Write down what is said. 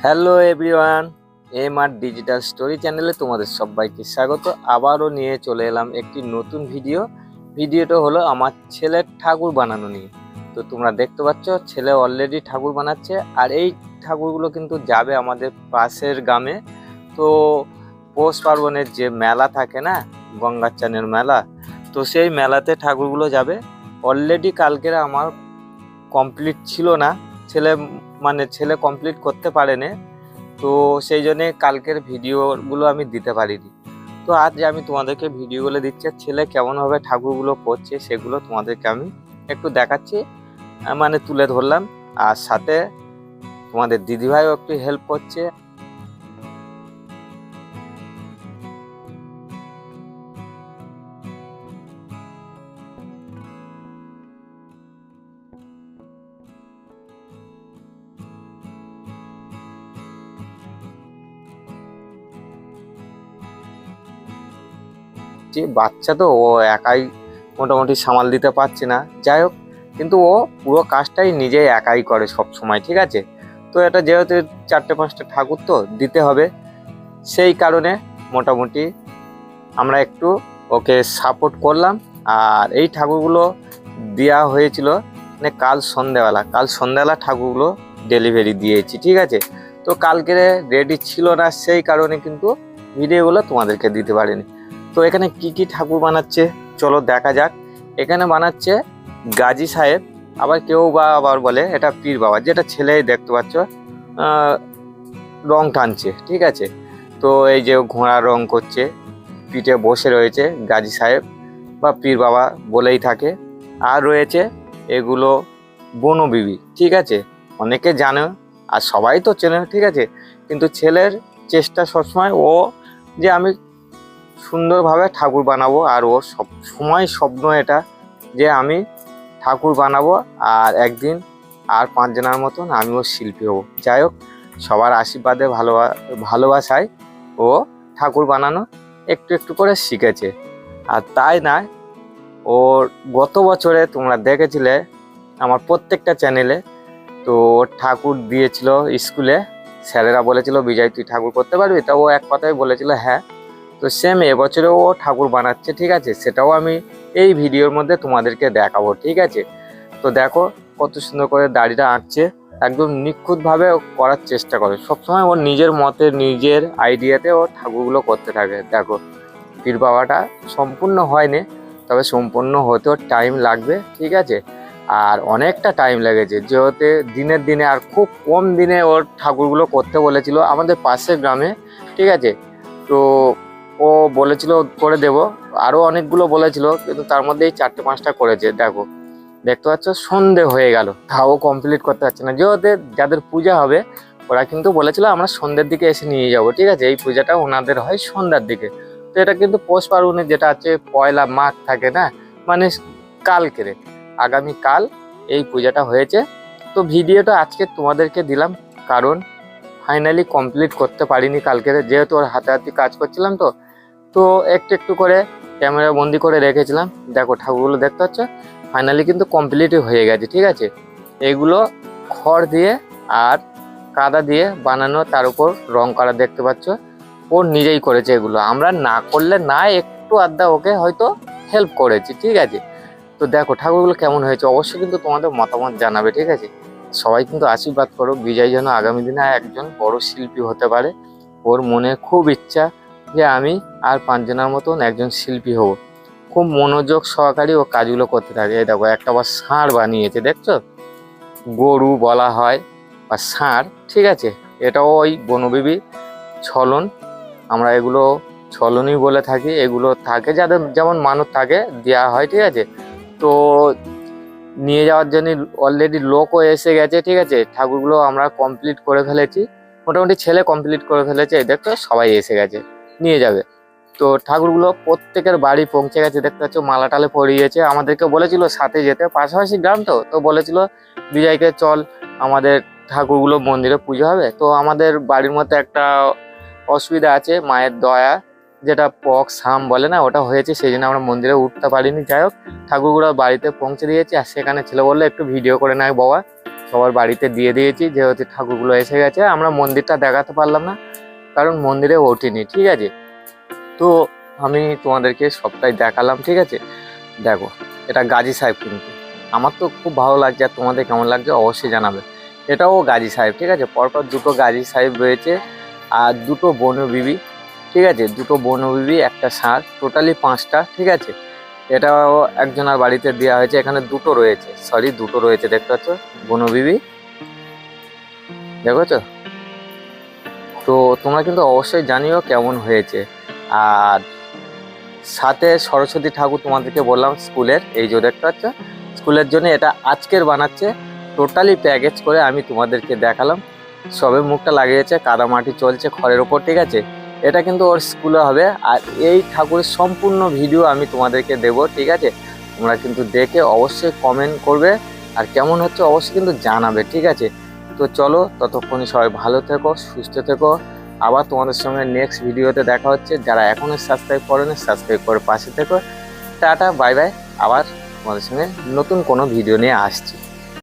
Hello everyone, MR digital story চ্যানেলে তোমাদের সবাইকে স্বাগত। আবারও নিয়ে চলে এলাম একটি নতুন ভিডিওটা হলো আমার ছেলের ঠাকুর বানানো নিয়ে। তো তোমরা দেখতে পাচ্ছ ছেলে অলরেডি ঠাকুর বানাচ্ছে, আর এই ঠাকুরগুলো কিন্তু যাবে আমাদের পাশের গ্রামে। তো পৌষ পার্বণের যে মেলা থাকে না, গঙ্গাচানের মেলা, তো সেই মেলাতে ঠাকুরগুলো যাবে। অলরেডি কালকের আমার কমপ্লিট ছিল না, ছেলে কমপ্লিট করতে পারেনি, তো সেই জন্যে কালকের ভিডিওগুলো আমি দিতে পারিনি। তো আজ আমি তোমাদেরকে ভিডিওগুলো দিচ্ছি, ছেলে কেমনভাবে ঠাকুরগুলো করছে সেগুলো তোমাদেরকে আমি একটু দেখাচ্ছি, তুলে ধরলাম। আর সাথে তোমাদের দিদিভাইও একটু হেল্প করছে। যে বাচ্চা তো ও একাই মোটামুটি সামাল দিতে পারছে না, যাই হোক, কিন্তু ও পুরো কাজটাই নিজেই একাই করে সব সময়, ঠিক আছে। তো এটা যেহেতু 4-5টা ঠাকুর তো দিতে হবে, সেই কারণে মোটামুটি আমরা একটু ওকে সাপোর্ট করলাম। আর এই ঠাকুরগুলো দেওয়া হয়েছিল কাল সন্ধ্যাবেলা ঠাকুরগুলো ডেলিভারি দিয়েছি, ঠিক আছে। তো কালকে রেডি ছিল না, সেই কারণে কিন্তু ভিডিওগুলো তোমাদেরকে দিতে পারিনি। তো এখানে কি কি ঠাকুর বানাচ্ছে চলো দেখা যাক। এখানে বানাচ্ছে গাজী সাহেব, আবার কেউ আবার বলে এটা পীর বাবা, যেটা ছেলেই দেখতে পাচ্ছ রং টানছে, ঠিক আছে। তো এই যে ঘোড়া রং করছে, পিঠে বসে রয়েছে গাজী সাহেব বা পীর বাবা বলেই থাকে। আর রয়েছে এগুলো বনবিবি, ঠিক আছে, অনেকে জানে আর সবাই তো চেনে, ঠিক আছে। কিন্তু ছেলের চেষ্টা সবসময় ও যে আমি সুন্দরভাবে ঠাকুর বানাবো, আর ও সব সময় স্বপ্ন এটা যে আমি ঠাকুর বানাবো আর একদিন আর 5 জনের মতন আমিও শিল্পী হব। যাই হোক, সবার আশীর্বাদে ভালোবাসায় ও ঠাকুর বানানো একটু একটু করে শিখেছে। আর তাই না, ওর গত বছরে তোমরা দেখেছিলে আমার প্রত্যেকটা চ্যানেলে, তো ঠাকুর দিয়েছিল স্কুলে, স্যারেরা বলেছিল বিজয় তুই ঠাকুর করতে পারবি, তা ও এক কথায় বলেছিল হ্যাঁ। তো সেম এবছরেও ও ঠাকুর বানাচ্ছে, ঠিক আছে, সেটাও আমি এই ভিডিওর মধ্যে তোমাদেরকে দেখাবো, ঠিক আছে। তো দেখো কত সুন্দর করে দাড়িটা আঁকছে, একদম নিখুঁতভাবে করার চেষ্টা করে সবসময়, ওর নিজের মতে নিজের আইডিয়াতে ও ঠাকুরগুলো করতে থাকে। দেখো পীর বাবাটা সম্পূর্ণ হয়নি, তবে সম্পূর্ণ হতেও টাইম লাগবে, ঠিক আছে। আর অনেকটা টাইম লেগেছে, যেহেতু দিনের দিনে আর খুব কম দিনে ওর ঠাকুরগুলো করতে বলেছিল আমাদের পাশের গ্রামে, ঠিক আছে। তো ও বলেছিল করে দেব, আরও অনেকগুলো বলেছিল, কিন্তু তার মধ্যে এই 4-5টা করেছে। দেখো দেখতে পাচ্ছ সন্ধে হয়ে গেল, তাও কমপ্লিট করতে পারছে না, যেহেতু যাদের পূজা হবে ওরা কিন্তু বলেছিল আমরা সন্ধ্যের দিকে এসে নিয়ে যাব, ঠিক আছে। এই পূজাটা ওনাদের হয় সন্ধ্যার দিকে। তো এটা কিন্তু পৌষ পার্বণে যেটা আছে পয়লা মাঘ থাকে না, মানে কালকেরে আগামীকাল এই পূজাটা হয়েছে। তো ভিডিওটা আজকে তোমাদেরকে দিলাম, কারণ ফাইনালি কমপ্লিট করতে পারিনি কালকে, যেহেতু ওর হাতে কাজ করছিলাম। তো তো একটু একটু করে ক্যামেরা বন্দি করে রেখেছিলাম। দেখো ঠাকুরগুলো দেখতে পাচ্ছ ফাইনালি কিন্তু কমপ্লিটই হয়ে গেছে, ঠিক আছে। এগুলো খড় দিয়ে আর কাদা দিয়ে বানানো, তার উপর রং করা, দেখতে পাচ্ছ ও নিজেই করেছে। এগুলো আমরা না করলে না, একটু আধা ওকে হয়তো হেল্প করেছি, ঠিক আছে। তো দেখো ঠাকুরগুলো কেমন হয়েছে অবশ্যই কিন্তু তোমাদের মতামত জানাবে, ঠিক আছে। সবাই কিন্তু আশীর্বাদ করো বিজয় যেন আগামী দিনে একজন বড় শিল্পী হতে পারে। ওর মনে খুব ইচ্ছা যে আমি আর 5 জনের মতন একজন শিল্পী হব। খুব মনোযোগ সহকারে ও কাজগুলো করতে থাকে। এই দেখো একটা আবার ষাঁড় বানিয়েছে, দেখছো, গরু বলা হয় বা ষাঁড়, ঠিক আছে। এটাও ওই বনবিবি ছলন, আমরা এগুলো ছলনই বলে থাকি। এগুলো থাকে যাদের যেমন মানত থাকে দেওয়া হয়, ঠিক আছে। তো নিয়ে যাওয়ার জন্য অলরেডি লোকও এসে গেছে, ঠিক আছে। ঠাকুরগুলো আমরা কমপ্লিট করে ফেলেছি, মোটামুটি ছেলে কমপ্লিট করে ফেলেছে, দেখো সবাই এসে গেছে নিয়ে যাবে। তো ঠাকুরগুলো প্রত্যেকের বাড়ি পৌঁছে গেছে, দেখতে পাচ্ছ মালা টালে পরিয়েছে। আমাদেরকে বলেছিল সাথে যেতে, পাশাপাশি গ্রাম তো, তো বলেছিল বিজয়কে চল আমাদের ঠাকুরগুলো মন্দিরে পুজো হবে। তো আমাদের বাড়ির মধ্যে একটা অসুবিধা আছে, মায়ের দয়া, যেটা পক্স হাম বলে না, ওটা হয়েছে, সেই জন্য আমরা মন্দিরে উঠতে পারিনি। যাই হোক ঠাকুরগুলো বাড়িতে পৌঁছে দিয়েছি, আর সেখানে ছেলে বললো একটু ভিডিও করে নেয় বাবা। সবার বাড়িতে দিয়ে দিয়েছি, যেহেতু ঠাকুরগুলো এসে গেছে। আমরা মন্দিরটা দেখাতে পারলাম না, কারণ মন্দিরে ওঠেনি, ঠিক আছে। তো আমি তোমাদেরকে সবটাই দেখালাম, ঠিক আছে। দেখো, এটা গাজী সাহেব, কিন্তু আমার তো খুব ভালো লাগছে, আর তোমাদের কেমন লাগছে অবশ্যই জানাবে। এটাও গাজী সাহেব, ঠিক আছে। পরপর দুটো গাজী সাহেব রয়েছে, আর দুটো বনবিবি, ঠিক আছে। দুটো বনবিবি, একটা ষাঁড়, টোটালি 5টা, ঠিক আছে। এটাও একজনের বাড়িতে দেওয়া হয়েছে। এখানে দুটো রয়েছে, সরি দুটো রয়েছে, দেখতে পাচ্ছ বনবিবি, দেখো তো। তো তোমরা কিন্তু অবশ্যই জানিও কেমন হয়েছে। আর সাথে সরস্বতী ঠাকুর তোমাদেরকে বললাম স্কুলের, এই যে দেখতে পাচ্ছ স্কুলের জন্য এটা আজকের বানাচ্ছে, টোটালি প্যাকেজ করে আমি তোমাদেরকে দেখালাম। সবে মুখটা লাগিয়েছে, কাদামাটি চলছে খড়ের ওপর, ঠিক আছে। এটা কিন্তু ওর স্কুলে হবে, আর এই ঠাকুরের সম্পূর্ণ ভিডিও আমি তোমাদেরকে দেব, ঠিক আছে। তোমরা কিন্তু দেখে অবশ্যই কমেন্ট করবে, আর কেমন হচ্ছে অবশ্যই কিন্তু জানাবে, ঠিক আছে। তো চলো, ততক্ষণে সবাই ভালো থেকো, সুস্থ থেকো। আবার তোমাদের সঙ্গে নেক্সট ভিডিওতে দেখা হচ্ছে। যারা এখনো সাবস্ক্রাইব করেনি, সাবস্ক্রাইব করে পাশে থেকো। Tata, bye bye. আবার তোমাদের সঙ্গে নতুন কোনো ভিডিও নিয়ে আসছি।